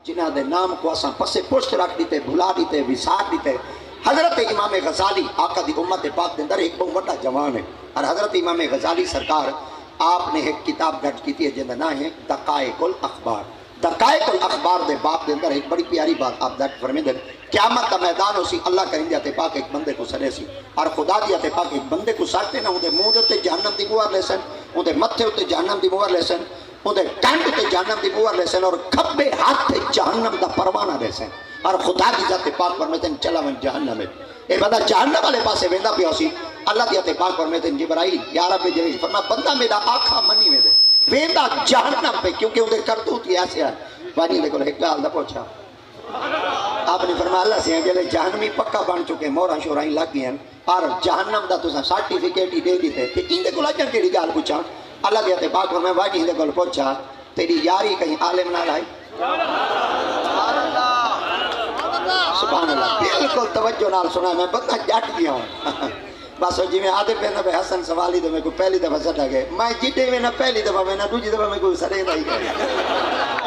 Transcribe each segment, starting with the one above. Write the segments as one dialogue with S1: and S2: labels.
S1: جنہاں دے نام کو اساں پسے پشت رکھ دیتے، بھلا دیتے، وسار دیتے۔ حضرت امام غزالی آقا دی امت پاک دے اندر ایک بہت بڑا جوان ہے، اور حضرت امام غزالی سرکار آپ نے ایک کتاب درج کی ہے جن کا نام ہے دقائق الاخبار۔ دقائق الاخبار دے باپ دے اندر ایک بڑی پیاری بات آپ درج فرمے دیں، قیامت دا میدان ہو سی، اللہ کریں دے تے پاک ایک بندے کو سڑے سی، اور خدا دی تے پاک ایک بندے کو سڑتے نا، اندے منہ دے جہنم دی مہر لے سن، اندے متھے تے جہنم دی مہر لے سن، اندے کنڈ تے جہنم دی مہر لے سن، اور کھبے ہاتھ تے جہنم دا پروانہ لے سن، اور خدا دی ذات پاک فرماتے ہیں چلا من جہنم ہے۔ اے بندہ جہنم والے پاسے ویندا پیا سی، اللہ دی ذات پاک فرماتے ہیں جبرائیل یا رب جبرائیل فرما بندہ میرا آنکھاں منی میں دے ویندا جہنم پہ، کیونکہ اندے کرتوت ہی ایسے ہیں۔ واجی دے کول ایک گل دا پوچھا، آپ نے فرمایا اللہ سے جلے جہنمی پکا بن چکے، موراں شوراں لگ گئے، اور جہنم دا تساں سرٹیفکیٹ ہی دے دیتے، تے ایندے کول اجاں کیڑی گل پوچھاں؟ اللہ دی ذات پاک فرمایا واجی دے کول پوچھا تیری یاری کہیں عالم نال ہے؟ سبحان اللہ، بالکل توجہ نال سنا، میں بندہ جٹ گیا ہوں۔ بس جی میں آدھے پہنا پہ حسن سوالی تو میں کوئی پہلی دفعہ سٹا گئے، میں جیتے میں نہ پہلی دفعہ میں نہ دوجی دفعہ میں کوئی سڑے دا ہی گئے،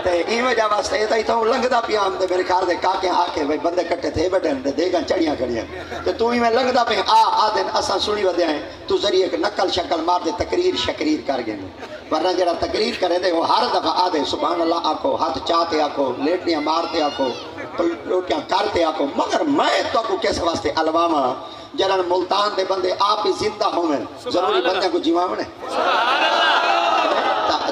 S1: تے این وجہ واسطے یہ تھی تو لنگ دا پیام دے میرے کار دے کاکے آکے بھئی بندے کٹے تھے بیٹھن دے گا چڑیاں کڑیاں، تو ہی میں لنگ دا پہ آدھن اساں سنی ودے ہیں، تو ذریعے ایک نقل شکل مار دے تقریر شکریر کر گئے، ورنہ جڑا تقریر کرے دے وہ ہر دفعہ آدھے سبحان اللہ آکو، ہاتھ چاہتے آکو، لیٹیاں مارتے آکو، روٹیاں کرتے آکو، مگر میں تو کو کس واسطے علواما جنہاں ملتان دے بندے آپ ہی زندہ ہوئے، ضروری بندے کو جیوانے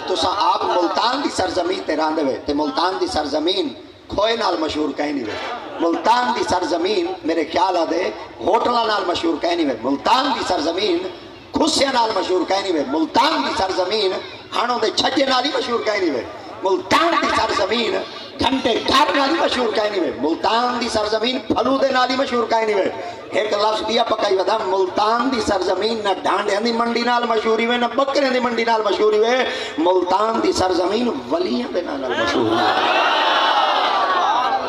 S1: تو سا آپ ملتان دی سرزمین تے راندے ہوئے، تے ملتان دی سرزمین کھوئے نال مشہور کہیں نہیں ہوئے، ملتان دی سرزمین میرے خیال آدھے ہوٹلہ نال مشہور کہیں نہیں ہوئے، ملتان دی سرزمین کھسیاں نال مشہور کہیں نہیں ہوئے، ملتان دی سرزمین ہانوں دے چھجے نال ہی مشہور کہیں نہیں ہوئے، ملتان دی سرزمین گھنٹے گھر نالی مشہور کہیں نہیں ہوئے، ملتان دی سرزمین پھلو دے نالی مشہور کہیں نہیں ہوئے۔ ایک لفظ دیا پکائی ودا ملتان دی سرزمین نہ ڈھانڈیاں دی منڈی نال مشہوری ہوئے، نہ بکریاں دی منڈی نال مشہوری ہوئے، ملتان دی سرزمین ولیاں دے نال مشہور ہوئے۔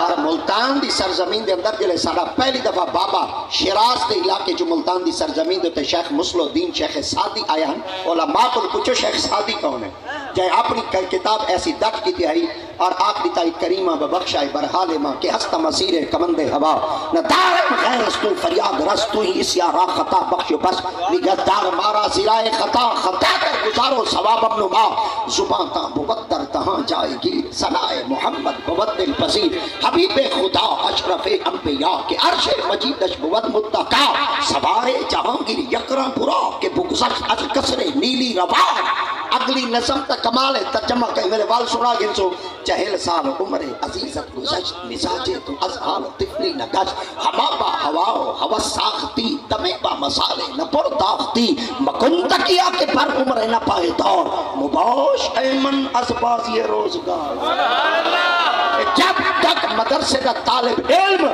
S1: اور ملتان دی سرزمین دے اندر جلے سارا پہلی دفعہ بابا شیراز دے علاقے جو ملتان دی سرزمین دے شیخ مسلو الدین شیخ سعدی آیا ہیں، علماء کو پوچھو شیخ سعدی کون ہے؟ جائے اپنی کتاب ایسی درج کی تھی اور آپ دیتا کریمہ ببخشائے برحال ماں کہ ہستہ مسیر کمند ہوا نہ دارم غیر استو فریاد رستو ہی اس یارا خطا بخش بس نگت دار مارا زرائے خطا خطا کر گزارو ثواب ابن ماں زبان تا مبتر تہاں جائے گی سنائے محمد مبدل پذیر حبیب خدا اشرف انبیاء کے عرش مجیدش بود متقا سوارے جہانگیر یکران پورا کہ بگزش از کسر نیلی روا۔ اگلی نظم تا کمال ہے ترجمہ کہیں میرے وال سنا گنسو چہل سال عمر عزیزت گزشت مزاجے تو از حال طفلی نگش ہما با ہواو ہوس ساختی دمے با مسالے نہ پر داختی مکن تکیا کے پر عمر نہ پائے دور مباش ایمن از بازی روزگار۔ جب تک مدرسے کا طالب علم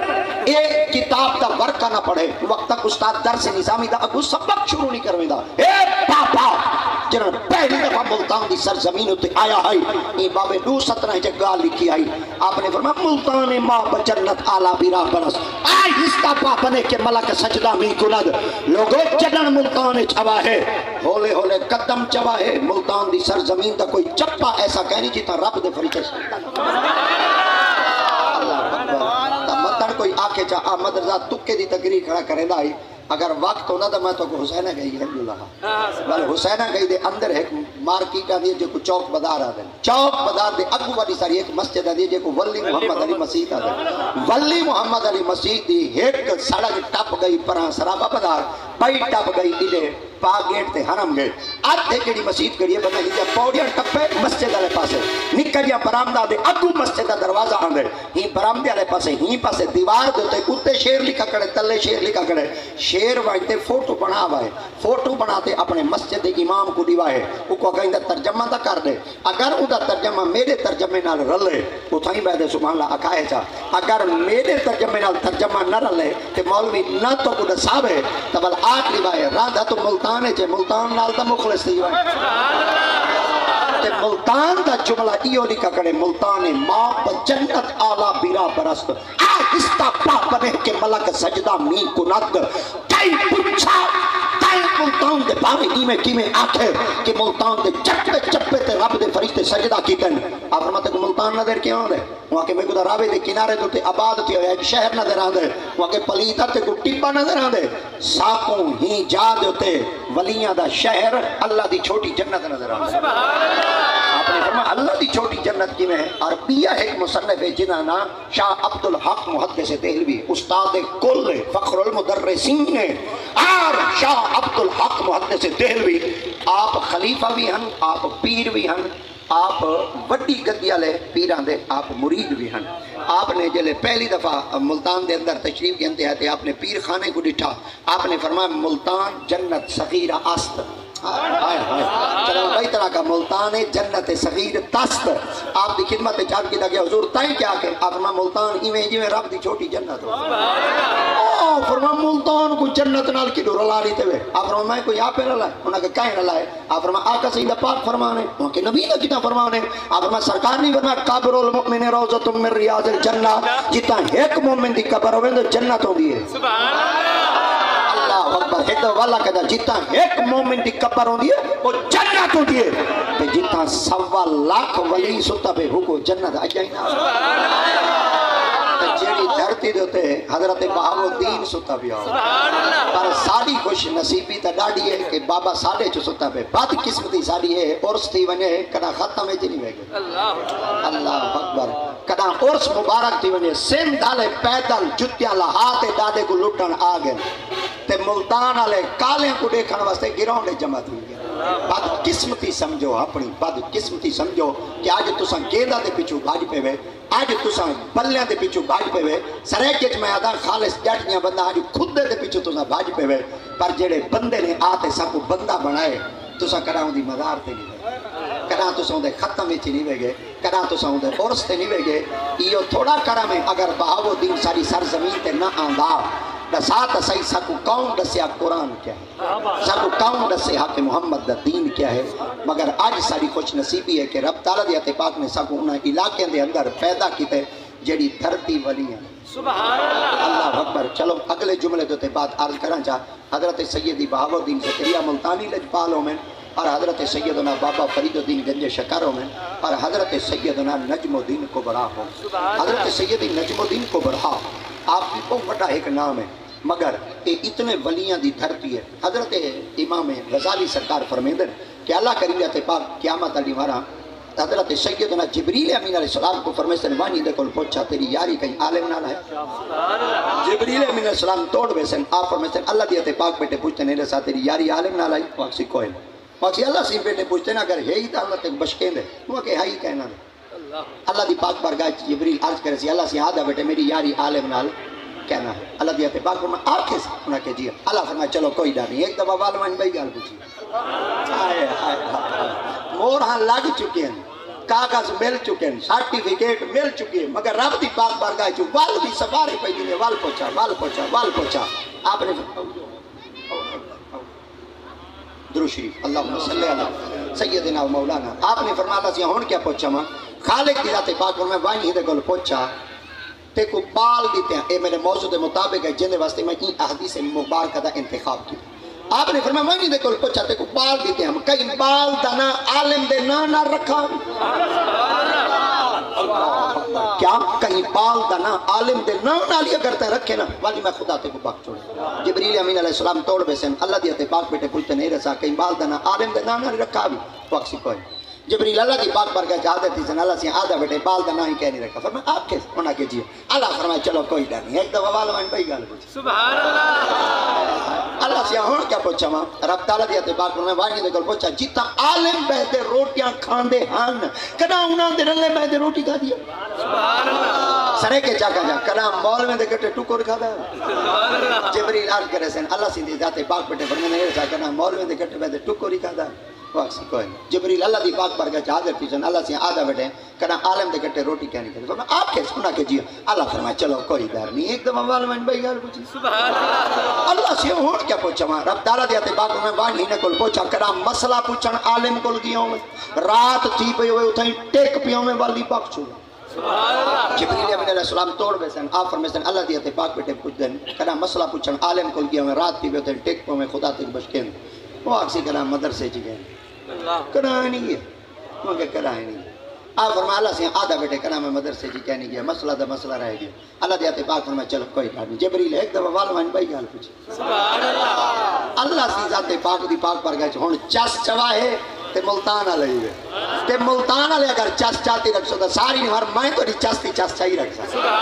S1: ایک کتاب دا ورکہ نہ پڑھے وقت تک استاد درس نظامی دا اگو سبق شروع نہیں کرویں دا۔ اے پاپا جنہوں پہلی دفعہ ملتان دی سرزمین ہوتے آیا ہے یہ باب 217 جگہ لکھی آئی آپ نے فرمایا ملتان ماں بجنت آلہ بیرا برس آئی ہستا پاپنے کے ملک سجدہ می کند لوگوں جنن ملتان چوا ہے ہولے ہولے قدم چوا ہے ملتان دی سرزمین دا کوئی چپا ایسا کہنی جیتا رب دے فریچے اللہ اکبر مطلب کوئی آکے چاہ آمد رضا تکے دی تقریر کھڑا کرے دائی اگر وقت ہونا تو میں تو کو حسینہ گئی ہے بلے حسینہ گئی دے اندر ایک مارکیٹ آدھی ہے جو کو چوک بدار آدھے چوک بدار دے اگو والی ساری ایک مسجد آدھی ہے جو کو ولی محمد علی مسجد آدھے ولی محمد علی مسجد دی ایک سڑک ٹپ گئی پرہاں سرابہ بدار پائی ٹپ گئی ادھے پا گیٹ تے حرم گئے آدھے کیڑی مسجد کریے بندہ ہی پوڑیاں ٹپے مسجد والے پاسے نکڑیاں برامدہ دے اگو مسجد دا دروازہ آندے ہی برامدے والے پاسے ہی پاسے دیوار دیتے کتے شیر لکھا کڑے تلے شیر لکھا کڑے شیر وائتے فوٹو بنا ہوئے فوٹو بناتے اپنے مسجد امام کو دیوائے وہ کو کہیں دا ترجمہ دا کر دے اگر او دا ترجمہ میرے ترجمے نال رلے وہ تھائیں بیدے سبحان اللہ اکائے چا اگر میرے ترجمے نال ترجمہ نہ رلے تے مولوی نہ تو کو دساوے تبال آٹھ لیوائے راندہ تو ملتان ہے ملتان نال دا مخلص دیوائے تے ملتان دا جملہ ایو لکھا کرے ملتان ماں بجنت آلہ بیرا برست آہستہ پاپنے کے ملک سجدہ می کند کئی پچھا کئی ملتان دے پاویں ایویں کیویں آکھے کہ ملتان دے چپے چپے تے رب دے فرشتے سجدہ کیتن آپ فرماتے کہ ملتان نظر کیوں دے وہاں کے میں کو راوے دے کنارے تے آباد تھی ایک شہر نظر آندے وہاں کے پلیتا تے کو ٹپا نظر آندے ساکوں ہی جا دے ولیاں دا شہر اللہ دی چھوٹی جنت نظر آندے آپ نے فرمایا اللہ دی چھوٹی جنت کی میں عربیہ ایک مصنف ہے جنہاں نا شاہ عبدالحق محدث دہلوی استاد کل فخر المدرسین اور شاہ عبدالحق محدث دہلوی آپ خلیفہ بھی ہیں آپ پیر بھی ہیں آپ وڈی گدی والے پیراں دے آپ مرید بھی ہیں آپ نے جلے پہلی دفعہ ملتان دے اندر تشریف کے انتہا تے آپ نے پیر خانے کو ڈٹھا آپ نے فرمایا ملتان جنت صغیرہ است چلو بھائی طرح کا ملتان جنت صغیر تست آپ دی خدمت چاہت کی لگے حضور تائیں کیا کہ آپ فرما ملتان ایویں جویں رب دی چھوٹی جنت ہو فرما ملتان کو جنت نال کی ڈور لا لیتے ہوئے آپ فرما میں کوئی آپ رلا ہے انہاں کہ کہیں رلا ہے آپ فرما آقا سیدہ پاک فرمانے وہاں کے نبی نے کتا فرمانے آپ فرما سرکار نہیں فرما قبر المؤمن روضۃ من ریاض الجنہ جتا ایک مومن دی قبر ہوئے تو جنت ہوندی ہے اللہ اکبر ایک والا کہتا جتا ایک مومن دی قبر ہوندی ہے وہ جنت ہوندی ہے تے جتا 1.25 لاکھ ولی ستا پہ ہو جنت آ جائے نا جیڑی دھرتی دیتے حضرت بہاؤالدین ستا پہ آؤ پر ساری خوش نصیبی تا ڈاڑی ہے کہ بابا ساڑھے چو ستا پہ بات قسمتی ساری ہے عرص تھی ونے کدا ختم ہے جنی ویگے اللہ اکبر کدا عرص مبارک تھی ونے سن دھالے پیدل جتیاں لہاتے ڈاڑے کو لٹن آگئے تے ملتان آلے کالیں کو دیکھن واسطے گراؤنڈے جمع تھی گیا بد قسمتی سمجھو اپنی بد قسمتی سمجھو کہ آج تساں گیندہ دے پیچھو بھاج پہ وے آج تساں بلیاں دے پیچھو بھاج پہ وے سریکے میں آدھا خالص جٹیاں بندہ آج خود دے پیچھو تساں بھاج پہ وے پر جڑے بندے نے آتے سب کو بندہ بنائے تساں کراؤں دی مدار تے نہیں وے کراؤں تساں دے ختم اچھی نہیں وے گے کراؤں تساں دے عرص تے نہیں وے گے یہ تھوڑا کرا میں اگر بہاؤالدین ساری سرزمین تے نہ آندھا ساتھ صحیح سکو کون دسیا قرآن کیا ہے سکو کون دسیا حق محمد دا دین کیا ہے مگر آج ساری خوش نصیبی ہے کہ رب تعالیٰ دیتے پاک نے سکو انہاں علاقے دے اندر پیدا کیتے جیڑی دھرتی والی ہیں اللہ اکبر چلو اگلے جملے دوتے بات عرض کرنا چاہ حضرت سیدی بہاؤالدین زکریا ملتانی لجپالوں میں اور حضرت سیدنا بابا فرید الدین گنج شکروں میں اور حضرت سیدنا نجم الدین کبرا ہو حضرت سیدی نجم الدین کبرا آپ کی بہت بڑا ایک نام ہے مگر یہ اتنے ولیاں دی دھرتی ہے حضرت امام غزالی سرکار فرمیندن کہ اللہ کریمت پاک قیامت علی مارا حضرت سیدنا جبریل امین علیہ السلام کو فرمیندن وانی دے کل پوچھا تیری یاری کہیں عالم نہ ہے جبریل امین علیہ السلام توڑ بیسن آپ فرمیندن اللہ دیتے پاک بیٹے پوچھتے نہیں رسا تیری یاری عالم نہ لائی واقسی کوئی واقسی اللہ سی بیٹے پوچھتے نا اگر ہے ہی تا اللہ تک بشکیں دے وہ کہ ہے ہی کہنا دے اللہ دی پاک بارگاہ جبریل عرض کرے سی اللہ سی آدھا بیٹے میری یاری عالم نال کہنا ہے اللہ دیتے پاک فرمایا آنکھیں سے انہاں کہ جی اللہ فرمایا چلو کوئی ڈر نہیں ایک دفعہ والوان بھائی گال پوچھی مور ہاں لگ چکے ہیں کاغذ مل چکے ہیں سرٹیفکیٹ مل چکے ہیں مگر رب دی پاک بارگاہ جو وال بھی سفارے پہ دینے وال پوچھا آپ نے درود شریف اللہم صلی اللہ سیدنا و مولانا آپ نے فرمایا اللہ سی ہون کیا پوچھا ماں خالق دی ذات پاک فرمایا وانی دے گل پوچھا تے کو بال دیتے ہیں اے میرے موضوع دے مطابق ہے جن واسطے میں این احادیث مبارکہ دا انتخاب کی آپ نے فرمایا وانی دے گل پوچھا تے کو بال دیتے ہیں کئی بال دانا عالم دے نہ رکھا کیا کہیں بال دانا عالم دے نہ لیا کرتے رکھے نا والی میں خدا تے کو پاک چھوڑے جبریل امین علیہ السلام توڑ بیسن اللہ دیتے پاک بیٹے پوچھتے نہیں رسا کہیں بال دانا عالم دے نہ رکھا بھی واقسی کوئی جبریل اللہ دی پاک بارگاہ چاہ دیتی سن اللہ سی آدھا بیٹے بال دا نہ ہی کہہ نہیں رکھا فرمایا آپ کیسے ہونا کہ جی اللہ فرمایا چلو کوئی ڈر نہیں ایک دفعہ والوان بھائی گال پوچھی
S2: سبحان اللہ
S1: اللہ سی ہون کیا پوچھا ماں رب تعالیٰ دیتے پاک فرمایا وانی دے گل پوچھا جیتا عالم بہتے روٹیاں کھاندے ہن کدا انہاں دے رلے بہتے روٹی کھا دیا
S2: سبحان اللہ
S1: سرے کے چاکا جا کدا مولویں دے کٹے ٹکر کھا دا جبریل عرض کرے سن اللہ سی دی ذات پاک بیٹے فرمایا نہیں رسا کدا مولویں دے کٹے بہتے ٹکر ہی کھا دا واقسی کوئی جبریل اللہ دی پاک بارگاہ چاہ دیتی سن اللہ سی آدھا بیٹے کنا عالم دے کٹے روٹی کہنی کرے فرمایا آپ کیسے ہونا کہ جی اللہ فرمایا چلو کوئی ڈر نہیں ایک دفعہ والوان بھائی گال پوچھی
S2: سبحان اللہ
S1: اللہ سے ہون کیا پوچھا ماں رب تعالیٰ دیتے پاک میں وانی نے کل پوچھا کنا مسئلہ پوچھن عالم کل گیوں میں رات تھی پہ ہوئے اتھائیں ٹیک پیوں میں والی پاک چھوڑا جبریل امین علیہ السلام توڑ بیسن آپ فرمیسن اللہ دیتے پاک بیٹے پوچھ دیں کنا مسئلہ پوچھن عالم کل گیوں میں رات تھی پہ اتھائیں ٹیک پیوں میں خدا تک بشکیں وہ آکسی کنا مدرسے چ گئے کنا نہیں گیا وہ کہ کرا ہے نہیں آپ فرمایا اللہ سے آدھا بیٹے کنا میں مدرسے چ کہنے گیا مسئلہ دا مسئلہ رہ گیا اللہ دے آتے پاک فرمایا چلو کوئی بات نہیں جبریل ایک دفعہ والوان بھائی گال پوچھی
S2: سبحان اللہ
S1: اللہ سی ذات پاک دی پاک پر گئے ہن چس چوا ہے تے ملتان والے ہی تے ملتان والے اگر چس چاہتی رکھ سکتا ساری نہیں ہر میں تو چس تی چس چاہی رکھ سکتا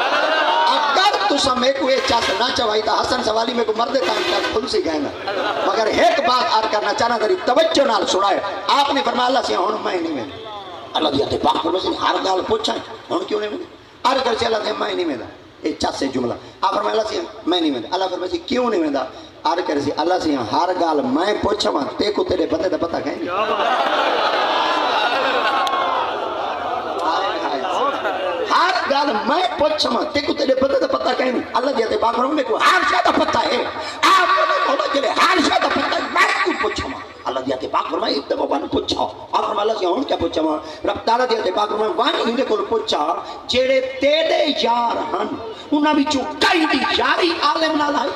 S1: اگر تسا میں کو یہ چس نہ چوائی تا حسن سوالی میں کو مرد تائم تک کھل سی گئے نا مگر ایک بات عرض کرنا چاہنا تری توجہ نال سنائے آپ نے فرمایا اللہ سے ہن میں نہیں میں اللہ دیا تے پاک پر ہر گال پوچھا ہن کیوں نہیں میں عرض کر سے اللہ سے میں نہیں میں یہ چس سے جملہ آپ فرمایا اللہ سے میں نہیں میں اللہ فرمایا کیوں نہیں میں آر کر سی اللہ سے ہر گال میں پوچھا ماں تے کو تیرے بندے دا پتہ کہیں ہر گال میں پوچھا ماں تے کو تیرے بندے دا پتہ کہیں اللہ دیتے باقر میں کو ہر شاہ دا پتہ ہے آپ نے کہا کہ ہر شاہ دا پتہ ہے میں کو پوچھا ماں اللہ دیتے باقر میں ایک دفعہ بان پوچھا آپ فرمایا اللہ سے ہون کیا پوچھا ماں رب تعالیٰ دیتے باقر میں وانی ہندے کو پوچھا جیڑے تیرے یار ہن انہاں بچوں کئی دی یاری عالم نہ لائی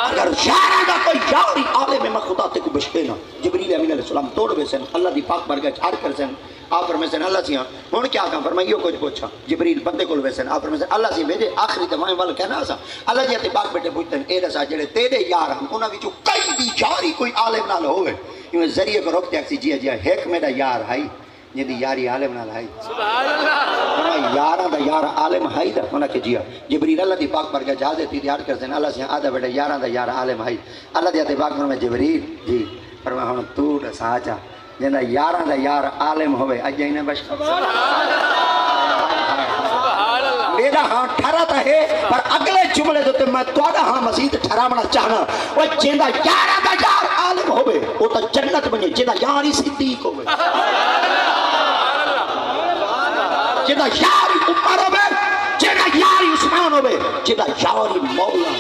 S1: اگر یارہ دا کوئی یاری عالم میں خدا تے کو بشتے نا جبریل امین علیہ السلام توڑ بے سن اللہ دی پاک برگا چھاڑ کر سن آپ فرمائے سن اللہ سیاں ہون کیا کہا فرمائے یہ کچھ پوچھا جبریل بندے کو لوے سن آپ فرمائے سن اللہ سی بھیجے آخری دفعیں والا کہنا آسا اللہ جی تے پاک بیٹے پوچھتے ہیں اے رسا جڑے تیرے یار ہم انہاں وچوں کئی دی یاری کوئی عالم نہ ہوئے یہ ذریعے کو روکتے اکسی جیا جیا ایک میرا یار ہائی جی یاری عالم نہ لائی
S2: سبحان اللہ
S1: یارہ دا یار عالم ہائی دا انہاں کے جیا جبریل اللہ دی پاک برگا جہاز دیتی تیار کرتے ہیں اللہ سے آدھا بیٹا یارہ دا یار عالم ہائی اللہ دی پاک فرمائے جبریل جی فرمائے ہم تو ساچا جنہ یارہ دا یار عالم ہوئے اجھے انہیں بشکا میرا ہاں ٹھہراتا ہے پر اگلے جملے دوتے میں توڑا ہاں مزید ٹھہرامنا چاہنا وہ جنہ یارہ دا یار عالم ہوئے وہ تا جنت بنے جنہ یاری صدیق ہوئے جنہ یاری عمر ہوئے جنہ یاری عثمان ہوئے جنہ یاری مولا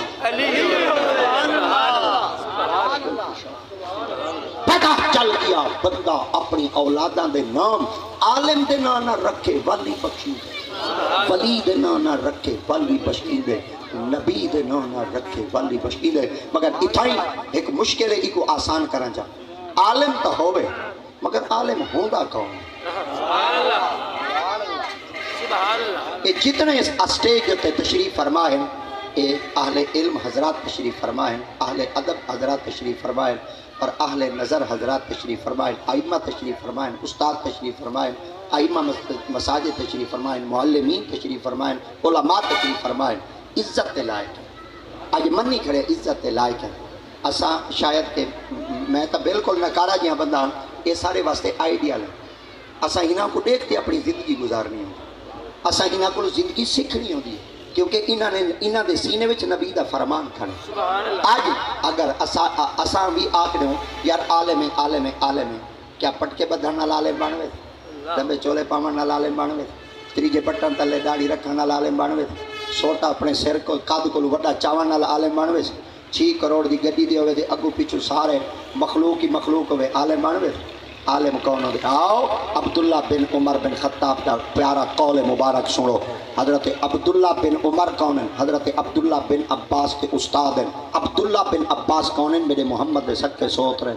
S1: پتہ چل گیا بندہ اپنی اولاداں دے نام عالم دے نام نہ رکھے ولی بخشی دے ولی دے نام نہ رکھے ولی بخشی دے نبی دے نام نہ رکھے ولی بخشی دے مگر اتھائی ایک مشکل ہے کو آسان کرنا چاہ عالم تو ہوئے مگر عالم ہوندہ کون یہ جتنے اس اسٹیج تے تشریف فرما ہیں یہ اہل علم حضرات تشریف فرما ہیں اہل ادب حضرات تشریف فرما ہیں اور اہل نظر حضرات تشریف فرما ہیں ائمہ تشریف فرما ہیں استاد تشریف فرما ہیں ائمہ مساجد تشریف فرما ہیں معلمین تشریف فرما ہیں علماء تشریف فرما ہیں عزت لائق ہے آج من نہیں کھڑے عزت لائق ہے اساں شاید کہ میں تو بالکل نکارا جہاں بندہ ہوں یہ سارے واسطے آئیڈیال ہے اساں انہاں کو دیکھتے اپنی زندگی گزارنی ہوں اساں انہاں کو زندگی سیکھنی ہوتی ہے کیونکہ انہاں دے سینے وچ نبی دا فرمان کھڑے آج اگر اساں بھی آکھدے ہوں یار عالم ہے عالم ہے عالم ہے کیا پٹکے بدھن نال عالم بنوے دمبے چولے پاون نال عالم بنوے تریجے بٹن تلے داڑھی رکھن نال عالم بنوے سوٹا اپنے سر کو قد کو وڈا چاون نال عالم بنوے 6 کروڑ دی گڈی دی ہوے تے اگوں پیچھے سارے مخلوق ہی مخلوق ہوے عالم بنوے عالم کون ہو آؤ عبداللہ بن عمر بن خطاب کا پیارا قول مبارک سنو حضرت عبداللہ بن عمر کون ہیں حضرت عبداللہ بن عباس کے استاد ہیں عبداللہ بن عباس کون ہیں میرے محمد صدقے سوت رہے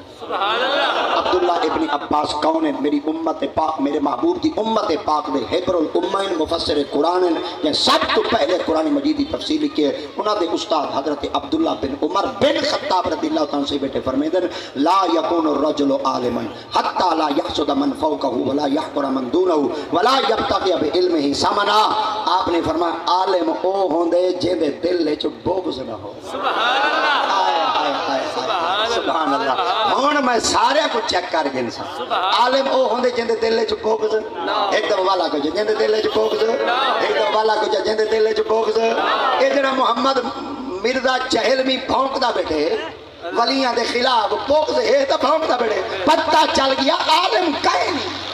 S1: عبداللہ ابن عباس کون ہیں میری امت پاک میرے محبوب دی امت پاک دے حبر الامین مفسر قرآن ہیں یہ سب تو پہلے قرآن مجید دی تفسیر لکھی ہے انہاں دے استاد حضرت عبداللہ بن عمر بن خطاب رضی اللہ تعالیٰ سے بیٹے فرمیدن لا یکون الرجل عالما حتی لا یحسد من فوقہ ولا یحقر من دونہ ولا یبتغی بعلمہ ثمنا آپ نے فرمایا عالم او ہوندے جن دے دل وچ بغض نہ ہو سبحان اللہ ہن میں سارے کو چیک کر گن سا عالم او ہوندے جن دے دل وچ بغض ایک دم والا کو جن دے دل وچ بغض ایک دم والا کو جن دے دل وچ بغض اے جڑا محمد مرزا چہلوی بھونکدا بیٹھے ولیاں دے خلاف بغض ہے تو بھونکدا بیٹھے پتہ چل گیا عالم کہیں نہیں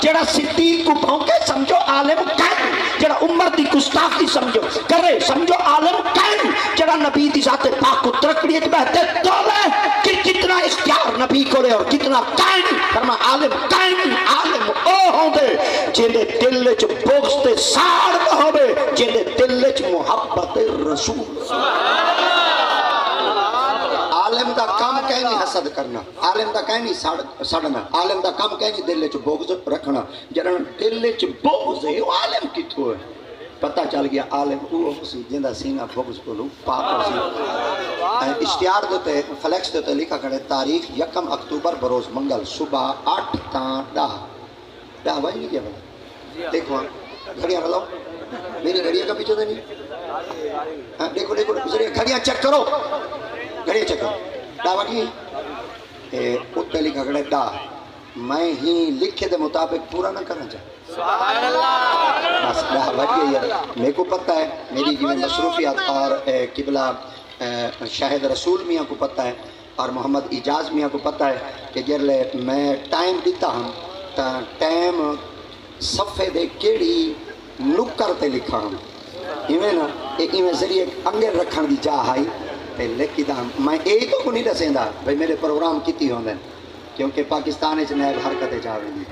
S1: جڑا صدیق کو بھونکے سمجھو عالم کہیں جڑا عمر دی گستاخی سمجھو کرے سمجھو عالم کہیں جڑا نبی دی ذات پاک کو ترکڑی اچ بہتے تولے کہ کتنا اختیار نبی کو لے اور کتنا کہیں فرما عالم کہیں عالم او ہوندے جن دے دل وچ بغض تے ساڑ نہ ہوے جن دے دل وچ محبت رسول عالم کام کہیں نہیں حسد کرنا، عالم دا کہیں نہیں سڑنا، عالم دا کام کہیں نہیں دل چ بغض رکھنا، جنہاں دل چ بغض ہے وہ عالم کتھوں ہے؟ پتہ چل گیا عالم وہ سی جندا سینہ بغض کو لو پاک ہو سی۔ اشتہار دیتے فلیکس دیتے لکھا کھڑے تاریخ 1 اکتوبر بروز منگل صبح 8 تا 10 بج گئی ہے۔ دیکھو گھڑیاں رلاؤ، میری گھڑیاں کا پیچھے دے نہیں، دیکھو دیکھو گھڑیاں چیک کرو، گھڑیاں چیک کرو، 10 بج گئی، اتنے لکھا کھڑے 10، میں ہی لکھے دے مطابق پورا نہ کرنا چاہتا،
S2: سبحان اللہ،
S1: بس 10 بج گئی ہے۔ میرے کو پتہ ہے میری جو مصروفیات اور قبلہ شاہد رسول میاں کو پتہ ہے اور محمد اجاز میاں کو پتہ ہے کہ جرلے میں ٹائم دیتا ہوں تا ٹائم صفحے دے کیڑی نکر تے لکھا ہوں، ایویں نا ایویں ذریعے انگل رکھن دی چاہ آئی تے لکھی دا میں یہی تو کو نہیں دسیندا بھئی میرے پروگرام کیتی ہوندے کیونکہ پاکستان چ نیب حرکتیں چاہ رہی ہیں،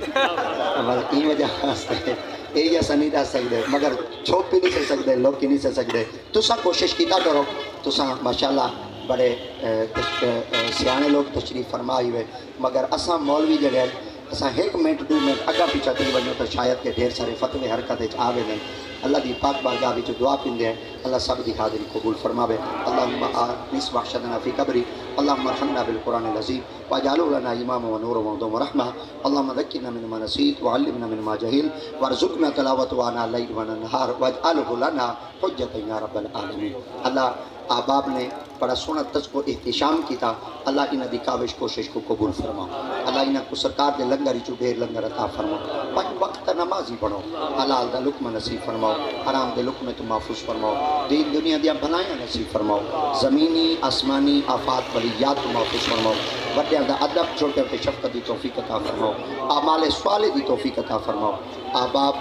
S1: این وجہ واسطے یہ ایسا نہیں دس سکتے، مگر چھوپ بھی نہیں سک سکتے، لوگ کی نہیں سک سکتے۔ تساں کوشش کیتا کرو، تساں ماشاءاللہ بڑے سیانے لوگ تشریف فرمائی ہوئے، مگر اساں مولوی جڑے اساں 1 منٹ 2 منٹ اگا پیچھا تھی بنو تو شاید کہ ڈھیر سارے فتوے حرکتیں آوے دیں۔ اللہ دی پاک بارگاہ وچ دعا پیندے ہیں، اللہ سب دی حاضری قبول فرماوے۔ اللہم آنس وحشدنا فی قبری، اللہم ارحمنا بالقرآن العظیم واجعلہ لنا اماما ونورا وہدى ورحمہ، اللہم ذکرنا مما نسیت وعلمنا مما جہل وارزقنا تلاوته آناء اللیل والنہار واجعلہ لنا حجۃ یا رب العالمین۔ اللہ احباب نے بڑا سونا تذکر احتشام کی تھا، اللہ انہاں دی کاوش کوشش کو قبول فرما، اللہ انہاں کو سرکار دے لنگر چو ڈھیر لنگر عطا فرما، 5 وقت نمازی پڑھو، حلال دا لقمہ نصیب فرماؤ، حرام دے لقمے تو محفوظ فرماؤ، دین دنیا دیا بھلائیاں نصیب فرماؤ، زمینی آسمانی آفات بلیات تو محفوظ فرماؤ، بڑیاں دا ادب چھوٹے پہ شفقت دی توفیق عطا فرماؤ، اعمال صالح دی توفیق عطا فرماؤ۔ احباب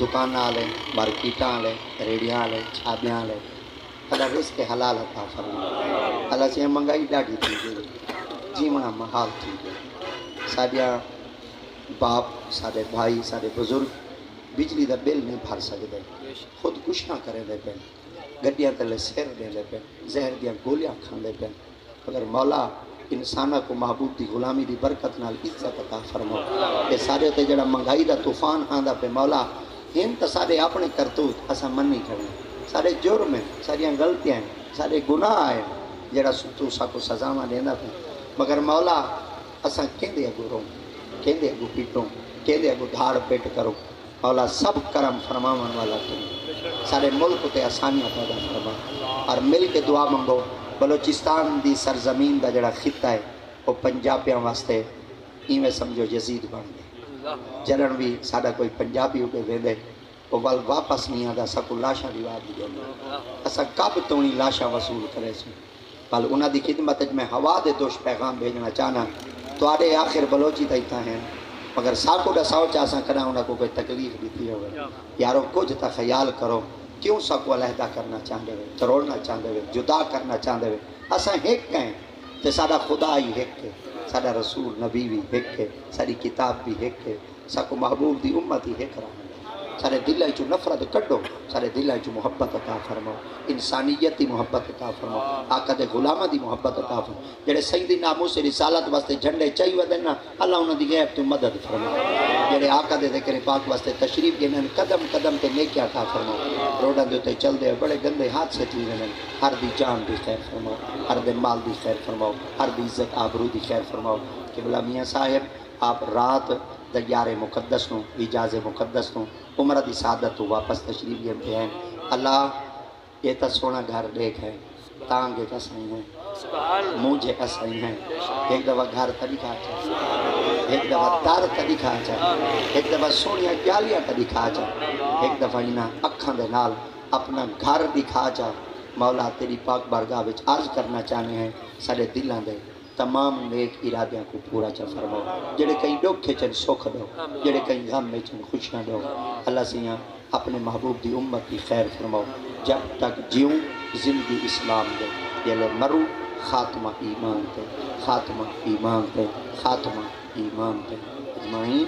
S1: دکاناں والے، مارکیٹاں والے، ریڑیاں والے، چھابیاں والے، اللہ رزق حلال عطا فرماؤ، اللہ سے مہنگائی ڈاڑھی تھی گئی، جیونا محال تھی گئی، ساڈیاں باپ سارے بھائی سارے بزرگ بجلی دا بل نہیں بھر سکتے، خود کچھ نہ کریں دے پہ، گڈیاں تلے سیر دے لے پہ، زہر دیاں گولیاں کھان دے پہ، اگر مولا انسانہ کو محبوب دی غلامی دی برکت نال عزت عطا فرماؤ۔ یہ سارے تے جڑا مہنگائی دا طوفان آندا پہ مولا ہن تے سارے اپنے کرتوت اساں من نہیں کریں، سارے جرم ہیں، ساریاں غلطیاں ہیں، سارے گناہ ہیں جڑا تو سا کو سزاواں دیندا پہ، مگر مولا اساں کیندے اگوں رو، کیندے اگوں پیٹوں، کیندے اگوں دھاڑ پیٹ کرو، مولا سب کرم فرماون والا تو سارے ملک تے آسانیاں پیدا فرما، اور مل کے دعا منگو بلوچستان دی سرزمین دا جڑا خطہ ہے وہ پنجابیاں واسطے ایویں سمجھو یزید بن گئے، جلن بھی ساڈا کوئی پنجابی ہو کے ویندے وہ ول واپس نہیں آتا، سکو لاشاں دیوا دی اساں کب تو نہیں لاشاں وصول کرے سو، بل انہاں دی خدمت میں ہوا دے دوش پیغام بھیجنا چاہنا تواڈے آخر بلوچی تے تھا ہیں، مگر ساکو ڈساؤ چاساں کنا انہاں کو کوئی تکلیف دیتی ہوئے، یارو کچھ تا خیال کرو، کیوں ساکو علیحدہ کرنا چاہتے ہوئے، تروڑنا چاہتے ہوئے، جدا کرنا چاہتے ہوئے، اساں ایک کہیں تے ساڈا خدا ہی ایک ہے، ساڈا رسول نبی بھی ایک ہے، ساری کتاب بھی ایک ہے، ساکو محبوب دی امت ہی ایک رہا، سارے دلائیں چو نفرت کڈو، سارے دلائیں چو محبت عطا فرماؤ، انسانیت دی محبت عطا فرماؤ، آقا دے غلامہ دی محبت عطا فرماؤ، جڑے سیدی ناموس رسالت واسطے جھنڈے چاہیے دینا اللہ انہاں دی غیب تو مدد فرماؤ، جڑے آقا دے ذکر پاک واسطے تشریف گنن قدم قدم تے نیکی عطا فرماؤ، روڈاں دے تے چل دے بڑے گندے حادثے تھی وینن، ہر دی جان دی خیر فرماؤ، ہر دے مال دی خیر فرماؤ، ہر دی عزت آبرو دی خیر فرماؤ، قبلہ میاں صاحب آپ رات دیار مقدس نو اجاز مقدس نو عمرہ دی سعادت تو واپس تشریف گئے پہ ہیں، اللہ یہ تا سونا گھر دیکھ ہے، تانگے کا سائیں ہیں، مجھے اسائیں ہیں، ایک دفعہ گھر تا دکھا چاہے، ایک دفعہ دار تا دکھا چاہے، ایک دفعہ سونیا گیالیاں تا دکھا چاہے، ایک دفعہ انہاں اکھاں دے نال اپنا گھر دکھا چاہے، مولا تیری پاک بارگاہ وچ عرض کرنا چاہنے ہیں، سارے دلاں دے تمام نیک ارادیاں کو پورا چا فرماؤ، جڑے کہیں ڈوکھے چن سکھ دو، جڑے کہیں غم میں چن خوشیاں دو، اللہ سیاں اپنے محبوب دی امت کی خیر فرماؤ، جب تک جیوں زندگی اسلام دے، یہ مرو خاتمہ ایمان تے، خاتمہ ایمان تے، خاتمہ ایمان تے، اجمعین۔